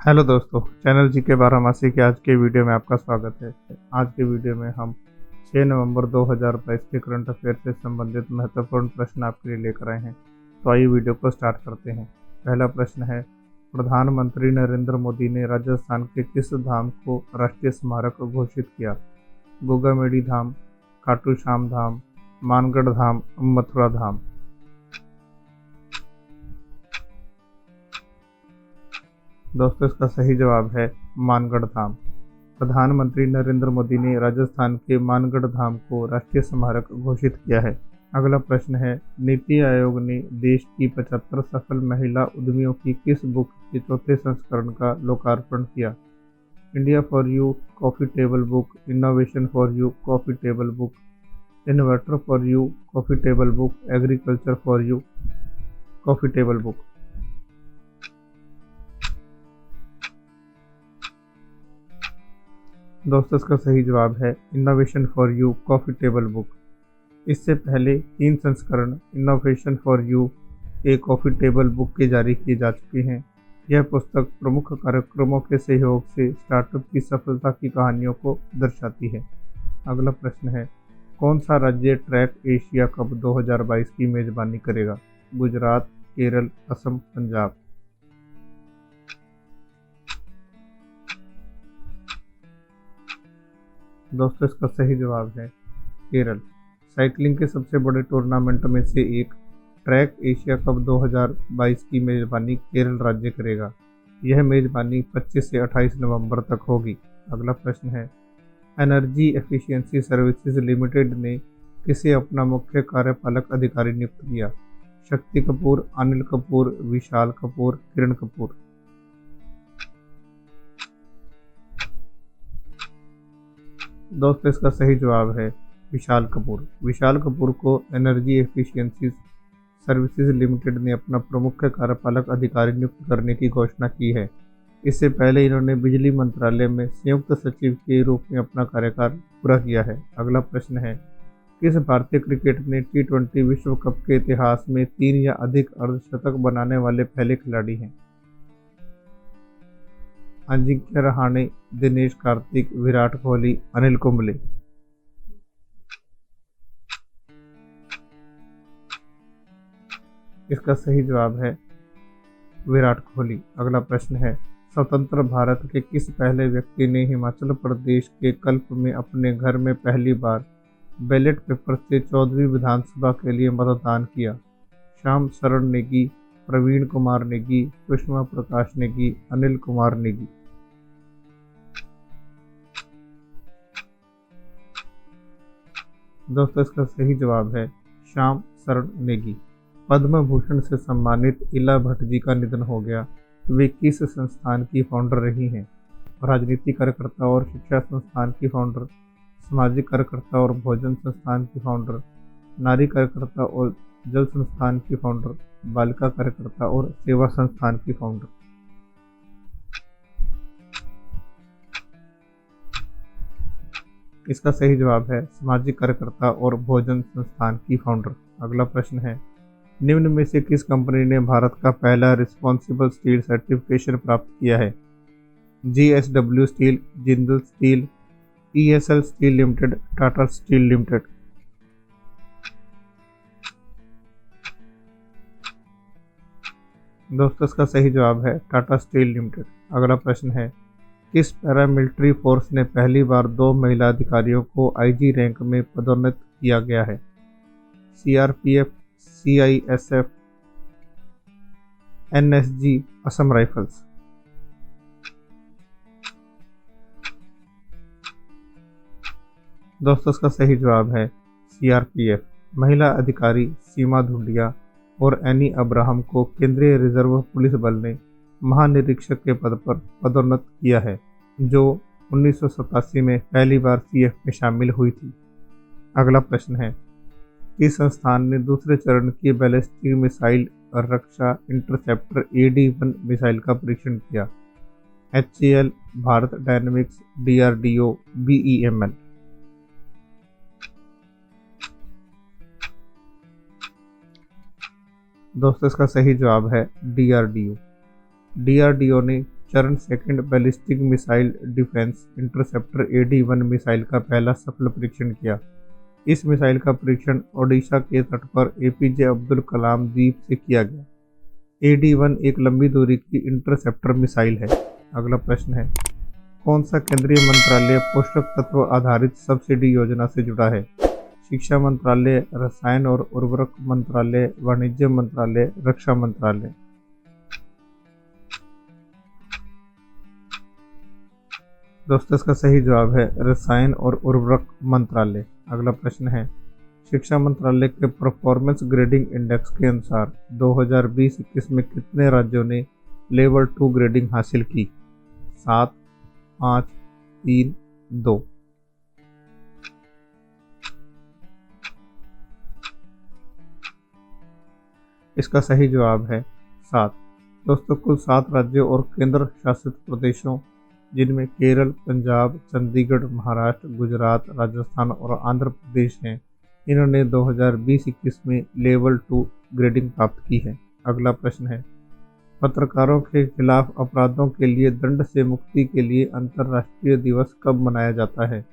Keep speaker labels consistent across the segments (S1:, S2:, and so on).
S1: Hello दोस्तों, channel जी के बारहमासी के आज के वीडियो में आपका स्वागत है। आज के वीडियो में हम 6 नवंबर 2022 के करंट अफेयर से संबंधित महत्वपूर्ण प्रश्न आपके लिए लेकर आए हैं। तो आइए वीडियो को स्टार्ट करते हैं। पहला प्रश्न है, प्रधानमंत्री नरेंद्र मोदी ने राजस्थान के किस धाम को राष्ट्रीय स्मारक घोषित किया? गोगामेडी धाम, खाटू श्याम धाम, मानगढ़ धाम, मथुरा धाम। दोस्तों, इसका सही जवाब है मानगढ़ धाम। प्रधानमंत्री नरेंद्र मोदी ने राजस्थान के मानगढ़ धाम को राष्ट्रीय स्मारक घोषित किया है। अगला प्रश्न है, नीति आयोग ने देश की 75 सफल महिला उद्यमियों की किस बुक के चौथे संस्करण का लोकार्पण किया? India for you coffee table book, innovation for you coffee table book, inverter for you coffee table book, agriculture for you coffee table book. दोस्तों, इसका सही जवाब है innovation for you coffee table book. इससे पहले 3 संस्करण innovation for U A coffee table book के जारी किए जा चुके हैं। यह पुस्तक प्रमुख कार्यक्रमों के सहयोग से स्टार्टअप की सफलता की कहानियों को दर्शाती है। अगला प्रश्न है, कौन सा राज्य ट्रैक एशिया कप 2022 की मेजबानी करेगा? गुजरात, केरल, असम, पंजाब। दोस्तों, इसका सही जवाब है केरल। साइकिलिंग के सबसे बड़े टूर्नामेंट में से एक ट्रैक एशिया कप 2022 की मेजबानी केरल राज्य करेगा। यह मेजबानी 25 से 28 नवंबर तक होगी। अगला प्रश्न है, एनर्जी एफिशिएंसी सर्विसेज लिमिटेड ने किसे अपना मुख्य कार्यपालक अधिकारी नियुक्त किया? शक्ति कपूर, अनिल कपूर, विशाल कपूर, किरण कपूर। दोस्तों, इसका सही जवाब है विशाल कपूर। विशाल कपूर को एनर्जी एफिशिएंसी सर्विसेज लिमिटेड ने अपना प्रमुख कार्यपालक अधिकारी नियुक्त करने की घोषणा की है। इससे पहले इन्होंने बिजली मंत्रालय में संयुक्त सचिव के रूप में अपना कार्यकाल पूरा किया है। अगला प्रश्न है, किस भारतीय क्रिकेटर ने T20 विश्व कप के इतिहास में 3 या अधिक अर्धशतक बनाने वाले पहले खिलाड़ी हैं? अजिंक्य रहाणे, दिनेश कार्तिक, विराट कोहली, अनिल कुंबले। इसका सही जवाब है विराट कोहली। अगला प्रश्न है, स्वतंत्र भारत के किस पहले व्यक्ति ने हिमाचल प्रदेश के कल्प में अपने घर में पहली बार बैलेट पेपर से 14वीं विधानसभा के लिए मतदान किया? श्याम शरण नेगी, प्रवीण कुमार नेगी, सुषमा प्रकाश नेगी, अनिल कुमार नेगी। दोस्तों, इसका सही जवाब है श्याम शरण नेगी। पद्म भूषण से सम्मानित इला भट्ट जी का निधन हो गया। वे किस संस्थान की फाउंडर रही हैं? राजनीति कार्यकर्ता और शिक्षा संस्थान की फाउंडर, सामाजिक कार्यकर्ता और भोजन संस्थान की फाउंडर, नारी कार्यकर्ता और जल संस्थान की फाउंडर, बालिका कार्यकर्ता और सेवा संस्थान की फाउंडर। इसका सही जवाब है सामाजिक कार्यकर्ता और भोजन संस्थान की फाउंडर। अगला प्रश्न है, निम्न में से किस कंपनी ने भारत का पहला रिस्पॉन्सिबल स्टील सर्टिफिकेशन प्राप्त किया है? GSW steel, Jindal steel, ESL steel limited, Tata steel limited. दोस्तों, इसका सही जवाब है टाटा स्टील लिमिटेड। अगला प्रश्न है, किस पैरामिलिट्री फोर्स ने पहली बार 2 महिला अधिकारियों को IG रैंक में पदोन्नत किया गया है? CRPF, CISF, NSG, Assam rifles. दोस्तों, इसका सही जवाब है CRPF। महिला अधिकारी सीमा धुंडिया और एनी अब्राहम को केंद्रीय रिजर्व पुलिस बल ने महानिरीक्षक के पद पर पदोन्नत किया है, जो 1987 में पहली बार CF में शामिल हुई थी। अगला प्रश्न है, किस संस्थान ने दूसरे चरण की बैलिस्टिक मिसाइल रक्षा इंटरसेप्टर AD-1 मिसाइल का परीक्षण किया? HAL, Bharat dynamics, DRDO, BEML। दोस्तों, इसका सही जवाब है DRDO। DRDO ने चरण second ballistic missile defence interceptor AD-1 missile का पहला सफल परीक्षण किया। इस मिसाइल का परीक्षण ओडिशा के तट पर APJ अब्दुल कलाम द्वीप से किया गया। AD-1 एक लंबी दूरी की इंटरसेप्टर मिसाइल है। अगला प्रश्न है, कौन सा केंद्रीय मंत्रालय पोषक तत्व आधारित सब्सिडी योजना से जुड़ा है? शिक्षा मंत्रालय, रसायन और उर्वरक मंत्रालय, वाणिज्य मंत्रालय, रक्षा मंत्रालय। दोस्तों इसका सही जवाब है रसायन और उर्वरक मंत्रालय। अगला प्रश्न है, शिक्षा मंत्रालय के परफॉर्मेंस ग्रेडिंग इंडेक्स के अनुसार 2020-21 में कितने राज्यों ने लेवल 2 ग्रेडिंग हासिल की? 7, 5, 3, 2। इसका सही जवाब है 7। दोस्तों कुल 7 राज्यों और केंद्र शासित प्रदेशों जिनमें केरल, पंजाब, चंडीगढ़, महाराष्ट्र, गुजरात, राजस्थान और आंध्र प्रदेश हैं, इन्होंने 2020-21 में लेवल 2 ग्रेडिंग प्राप्त की है। अगला प्रश्न है, पत्रकारों के खिलाफ अपराधों के लिए दंड से मुक्ति के लिए अंतर्राष्ट्रीय दिवस कब मनाया जाता है?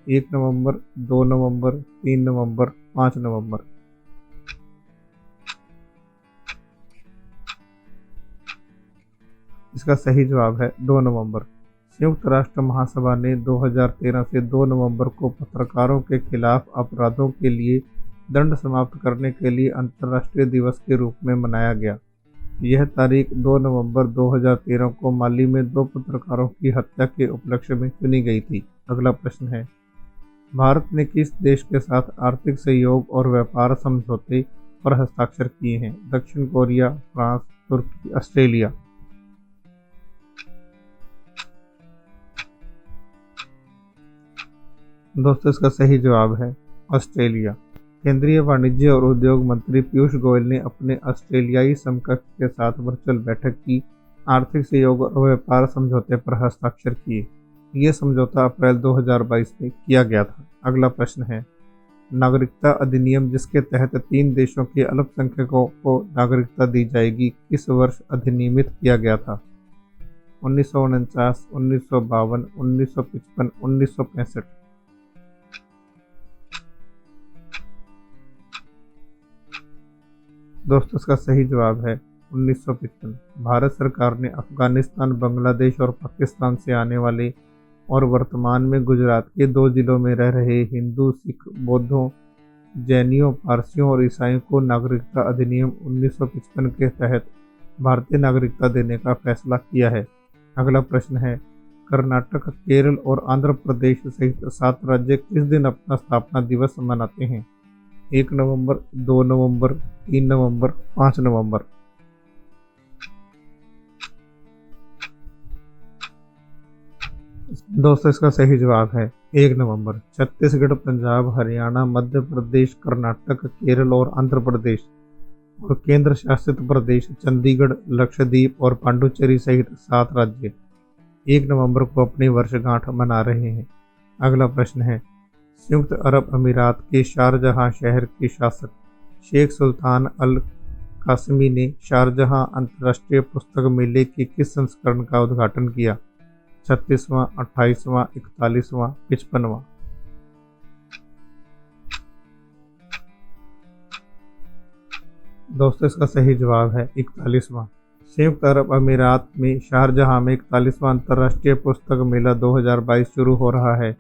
S1: 1 नवंबर, 2 नवंबर, 3 नवंबर, 5 नवंबर। इसका सही जवाब है 2 नवंबर। संयुक्त राष्ट्र महासभा ने 2013 से 2 नवंबर को पत्रकारों के खिलाफ अपराधों के लिए दंड समाप्त करने के लिए अंतर्राष्ट्रीय दिवस के रूप में मनाया गया। यह तारीख 2 नवंबर 2013 को माली में 2 पत्रकारों की हत्या के उपलक्ष्य में चुनी गई थी। अगला प्रश्न है, भारत ने किस देश के साथ आर्थिक सहयोग और व्यापार समझौते पर हस्ताक्षर किए हैं? दक्षिण कोरिया, फ्रांस, तुर्की, ऑस्ट्रेलिया। दोस्तों इसका सही जवाब है ऑस्ट्रेलिया। केंद्रीय वाणिज्य और उद्योग मंत्री पीयूष गोयल ने अपने ऑस्ट्रेलियाई समकक्ष के साथ वर्चुअल बैठक की आर्थिक सहयोग और व्यापार समझौते पर हस्ताक्षर किए। ये समझौता अप्रैल 2022 में किया गया था। अगला प्रश्न है, नागरिकता अधिनियम जिसके तहत 3 देशों के अल्पसंख्यकों को नागरिकता दी जाएगी किस वर्ष अधिनियमित किया गया था? 1949, 1952, 1955, 1965। दोस्तों इसका सही जवाब है 1955। भारत सरकार ने अफगानिस्तान, बांग्लादेश और पाकिस्तान से आने वाले और वर्तमान में गुजरात के 2 जिलों में रह रहे हिंदू, सिख, बौद्धों, जैनियों, पारसियों और ईसाइयों को नागरिकता अधिनियम 1955 के तहत भारतीय नागरिकता देने का फैसला किया है। अगला प्रश्न है, कर्नाटक, केरल और आंध्र प्रदेश सहित 7 राज्य किस दिन अपना स्थापना दिवस मनाते हैं? 1 नवंबर, 2 नवंबर, 3 नवंबर, 5 नवंबर। दोस्तों इसका सही जवाब है 1 नवंबर। छत्तीसगढ़, पंजाब, हरियाणा, मध्य प्रदेश, कर्नाटक, केरल और आंध्र प्रदेश और केंद्र शासित प्रदेश चंडीगढ़, लक्षद्वीप और पांडुचेरी सहित 7 राज्य 1 नवंबर को अपनी वर्षगांठ मना रहे हैं। अगला प्रश्न है, संयुक्त अरब अमीरात के शारजहां शहर के शासक शेख सुल्तान अल कासमी ने शारजहां अंतर्राष्ट्रीय पुस्तक मेले के किस संस्करण का उद्घाटन किया? 36वां, 28वां, 41वां, 55वां। दोस्तों इसका सही जवाब है 41वां। संयुक्त अरब अमीरात में शारजहां में 41वां अंतर्राष्ट्रीय पुस्तक मेला 2022 शुरू हो रहा है।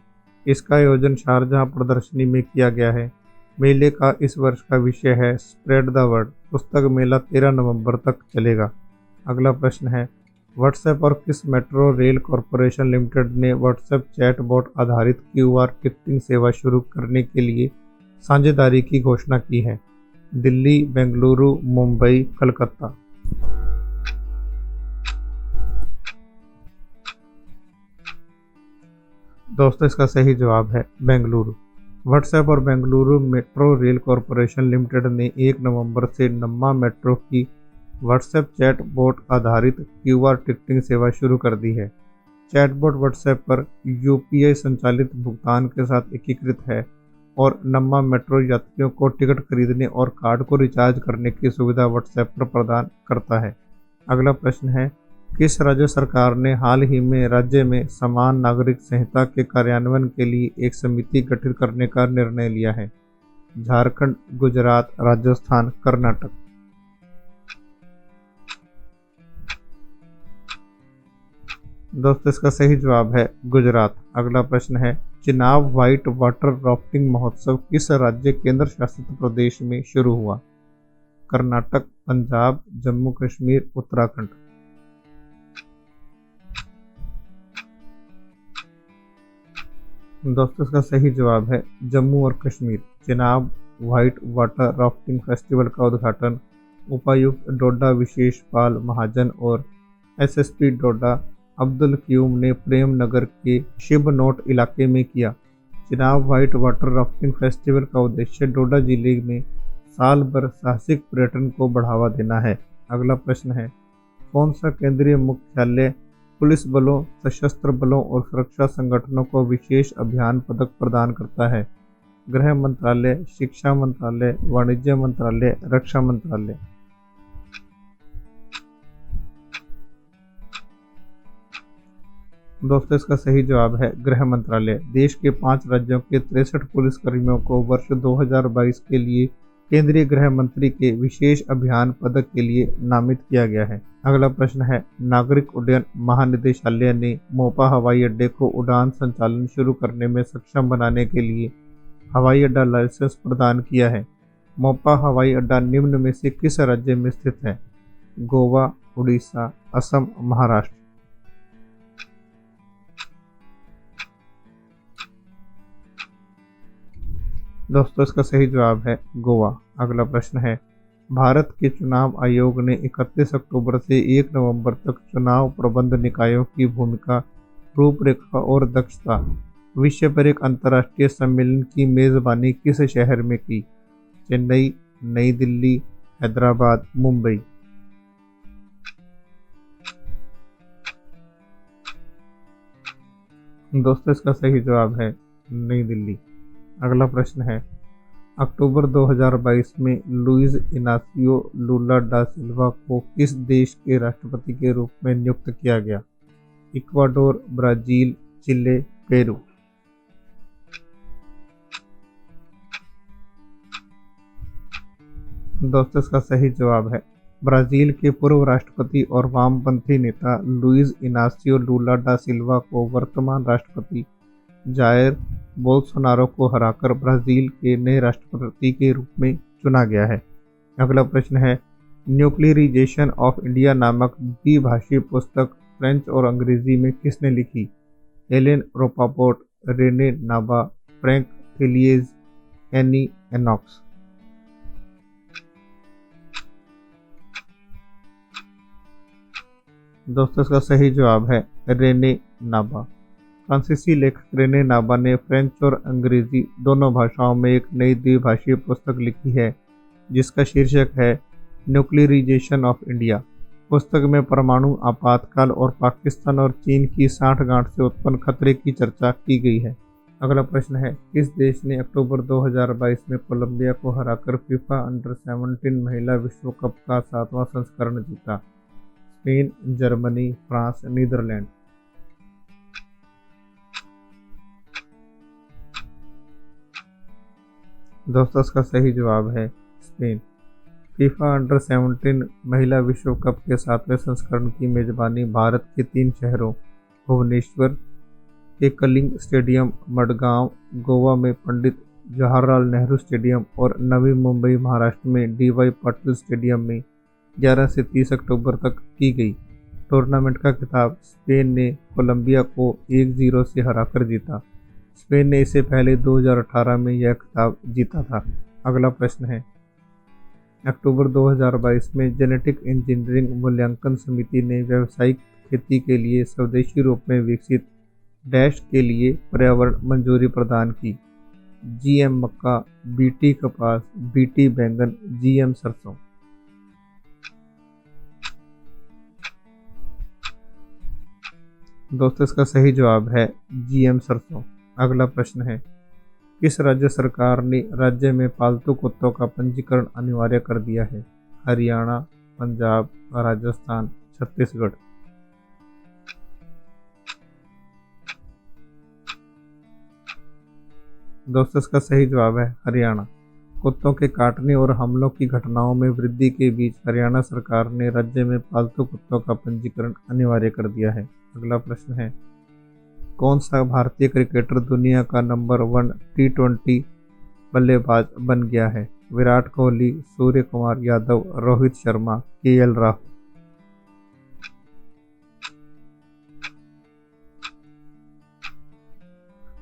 S1: इसका आयोजन शारजहां प्रदर्शनी में किया गया है। मेले का इस वर्ष का विषय है स्प्रेड द वर्ड। पुस्तक मेला 13 नवंबर तक चलेगा। अगला प्रश्न है, व्हाट्सएप और किस मेट्रो रेल कॉरपोरेशन लिमिटेड ने व्हाट्सएप चैटबॉट आधारित QR टिकटिंग सेवा शुरू करने के लिए साझेदारी की घोषणा की है? दिल्ली, बेंगलुरु, मुंबई, कलकत्ता। दोस्तों इसका सही जवाब है बेंगलुरु। व्हाट्सएप और Bengaluru metro rail corporation limited ने 1 नवंबर से नम्मा मेट्रो की व्हाट्सएप चैटबॉट आधारित QR टिकटिंग सेवा शुरू कर दी है। चैटबॉट व्हाट्सएप पर UPI संचालित भुगतान के साथ एकीकृत है और नम्मा मेट्रो यात्रियों को टिकट खरीदने और कार्ड को रिचार्ज करने की सुविधा व्हाट्सएप पर प्रदान करता है। अगला प्रश्न है, किस राज्य सरकार ने हाल ही में राज्य में समान नागरिक संहिता के कार्यान्वयन के लिए एक समिति गठित करने का निर्णय लिया है? झारखंड, गुजरात, राजस्थान, कर्नाटक। दोस्तों इसका सही जवाब है गुजरात। अगला प्रश्न है, चिनाब व्हाइट वाटर राफ्टिंग महोत्सव किस राज्य केंद्र शासित प्रदेश में शुरू हुआ? कर्नाटक, पंजाब, जम्मू कश्मीर, उत्तराखंड। दोस्तों इसका सही जवाब है जम्मू और Kashmir. Chenab white water rafting festival का उद्घाटन उपायुक्त डोडा विशेष पाल महाजन और एसएसपी डोडा अब्दुल क्यूम ने प्रेम नगर के शिबनोट इलाके में किया। Chenab white water rafting festival का उद्देश्य डोडा जिले में साल भर साहसिक पर्यटन को बढ़ावा देना है। अगला प्रश्न है, कौन सा केंद्रीय मुख्यालय पुलिस बलों, सशस्त्र बलों और सुरक्षा संगठनों को विशेष अभियान पदक प्रदान करता है? गृह मंत्रालय, शिक्षा मंत्रालय, वाणिज्य मंत्रालय, रक्षा मंत्रालय। दोस्तों इसका सही जवाब है गृह मंत्रालय। देश के 5 राज्यों के 63 पुलिसकर्मियों को वर्ष 2022 के लिए केंद्रीय गृह मंत्री के विशेष अभियान पदक के लिए नामित किया गया है। अगला प्रश्न है, नागरिक उड्डयन महानिदेशालय ने मोपा हवाई अड्डे को उड़ान संचालन शुरू करने में सक्षम बनाने के लिए हवाई अड्डा लाइसेंस प्रदान किया है। मोपा हवाई अड्डा निम्न में से किस राज्य में स्थित है? गोवा, उड़ीसा, असम, महाराष्ट्र। दोस्तों इसका सही जवाब है गोवा। अगला प्रश्न है, भारत के चुनाव आयोग ने 31 अक्टूबर से 1 नवंबर तक चुनाव प्रबंध निकायों की भूमिका, रूपरेखा और दक्षता विषय पर एक अंतर्राष्ट्रीय सम्मेलन की मेजबानी किस शहर में की? चेन्नई, नई दिल्ली, हैदराबाद, मुंबई। दोस्तों इसका सही जवाब है नई दिल्ली। अगला प्रश्न है, अक्टूबर 2022 में लुइस इनासियो लूला डा सिल्वा को किस देश के राष्ट्रपति के रूप में नियुक्त किया गया? इक्वाडोर, ब्राजील, चिले, पेरू। दोस्तों इसका सही जवाब है ब्राजील के पूर्व राष्ट्रपति और वामपंथी नेता लुइस इनासियो लूला डा सिल्वा को वर्तमान राष्ट्रपति जायर बोल्सोनारो को हराकर ब्राजील के नए राष्ट्रपति के रूप में चुना गया है। अगला प्रश्न है, न्यूक्लियराइजेशन ऑफ इंडिया नामक द्विभाषी पुस्तक फ्रेंच और अंग्रेजी में किसने लिखी? एलेन रोपापोर्ट, रेने नाबा, फ्रैंक थेलियेज, एनी एनॉक्स। दोस्तों इसका सही जवाब है रेने नाबा। फ्रांसीसी लेखक रेने नाबा ने फ्रेंच और अंग्रेजी दोनों भाषाओं में एक नई द्विभाषीय पुस्तक लिखी है जिसका शीर्षक है न्यूक्लियराइजेशन ऑफ इंडिया। पुस्तक में परमाणु आपातकाल और पाकिस्तान और चीन की साठगांठ से उत्पन्न खतरे की चर्चा की गई है। अगला प्रश्न है, किस देश ने अक्टूबर 2022 में कोलंबिया को हराकर फीफा अंडर 17 महिला विश्व कप का 7वां संस्करण जीता? Spain, Germany, France, Netherlands. दोस्तों इसका सही जवाब है स्पेन। फीफा अंडर 17 महिला विश्व कप के 7वें संस्करण की मेजबानी भारत के 3 शहरों भुवनेश्वर के कलिंग स्टेडियम, मडगांव गोवा में पंडित जवाहरलाल नेहरू स्टेडियम और नवी मुंबई महाराष्ट्र में डीवाई पाटिल स्टेडियम में 11 से 30 अक्टूबर तक की गई। टूर्नामेंट का खिताब स्पेन ने कोलंबिया को 1-0 से हराकर जीता। स्पेन ने इससे पहले 2018 में यह खिताब जीता था। अगला प्रश्न है, अक्टूबर 2022 में जेनेटिक इंजीनियरिंग मूल्यांकन समिति ने व्यावसायिक खेती के लिए स्वदेशी रूप में विकसित डैश के लिए पर्यावरण मंजूरी प्रदान की? जीएम मक्का, बीटी कपास, बीटी बैंगन, जीएम सरसों। दोस्तों इसका सही जवाब है जीएम सरसों। अगला प्रश्न है, किस राज्य सरकार ने राज्य में पालतू कुत्तों का पंजीकरण अनिवार्य कर दिया है? हरियाणा, पंजाब, राजस्थान, छत्तीसगढ़। दोस्तों इसका सही जवाब है हरियाणा। कुत्तों के काटने और हमलों की घटनाओं में वृद्धि के बीच हरियाणा सरकार ने राज्य में पालतू कुत्तों का पंजीकरण अनिवार्य कर दिया है। अगला प्रश्न है, कौन सा भारतीय क्रिकेटर दुनिया का नंबर 1 T20 बल्लेबाज बन गया है? विराट कोहली, सूर्य कुमार यादव, रोहित शर्मा, KL राहुल।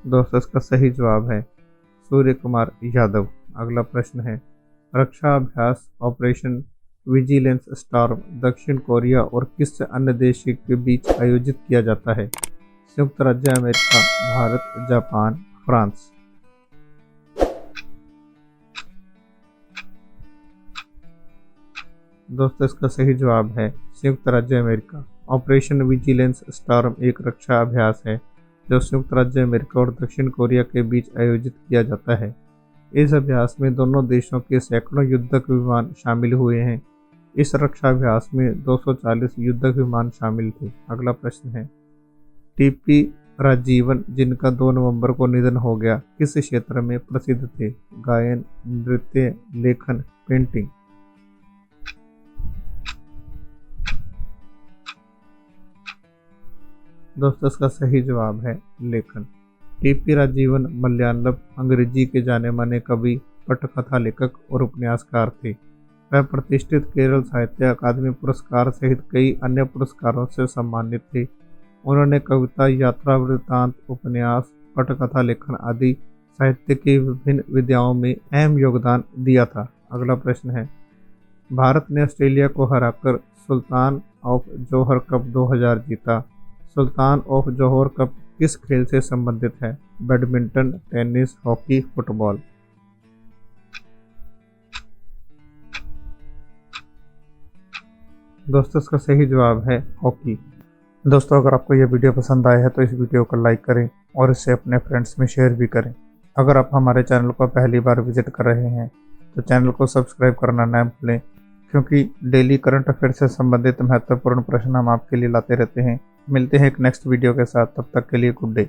S1: दोस्तों इसका सही जवाब है सूर्य कुमार यादव। अगला प्रश्न है, रक्षा अभ्यास ऑपरेशन विजिलेंस स्टॉर्म दक्षिण कोरिया और किस अन्य देश के बीच आयोजित किया जाता है? संयुक्त राज्य अमेरिका, भारत, जापान, फ्रांस। दोस्तों इसका सही जवाब है संयुक्त राज्य अमेरिका। ऑपरेशन विजिलेंस स्टॉर्म एक रक्षा अभ्यास है जो संयुक्त राज्य अमेरिका और दक्षिण कोरिया के बीच आयोजित किया जाता है। इस अभ्यास में दोनों देशों के सैकड़ों युद्धक विमान शामिल हुए हैं। इस रक्षा अभ्यास में 240 युद्धक विमान शामिल थे। अगला प्रश्न है, TP राजीवन जिनका 2 नवंबर को निधन हो गया किस क्षेत्र में प्रसिद्ध थे? गायन, नृत्य, लेखन, पेंटिंग। दोस्तों इसका सही जवाब है लेखन। TP राजीवन मलयालम अंग्रेजी के जाने माने कवि, पटकथा लेखक और उपन्यासकार थे। वह प्रतिष्ठित केरल साहित्य अकादमी पुरस्कार सहित कई अन्य पुरस्कारों से सम्मानित थे। उन्होंने कविता, यात्रा वृत्तांत, उपन्यास, पटकथा लेखन आदि साहित्य की विभिन्न विधाओं में अहम योगदान दिया था। अगला प्रश्न है, भारत ने ऑस्ट्रेलिया को हराकर सुल्तान ऑफ जोहर कप 2000 जीता। सुल्तान ऑफ जोहर कप किस खेल से संबंधित है? Badminton, tennis, hockey, football. दोस्तों इसका सही जवाब है हॉकी। दोस्तों अगर आपको यह वीडियो पसंद आया है तो इस वीडियो को लाइक करें और इसे अपने फ्रेंड्स में शेयर भी करें। अगर आप हमारे चैनल को पहली बार विजिट कर रहे हैं तो चैनल को सब्सक्राइब करना न भूलें, क्योंकि डेली करंट अफेयर से संबंधित महत्वपूर्ण प्रश्न हम आपके लिए लाते रहते हैं। मिलते हैं एक नेक्स्ट वीडियो के साथ, तब तक के लिए गुड डे।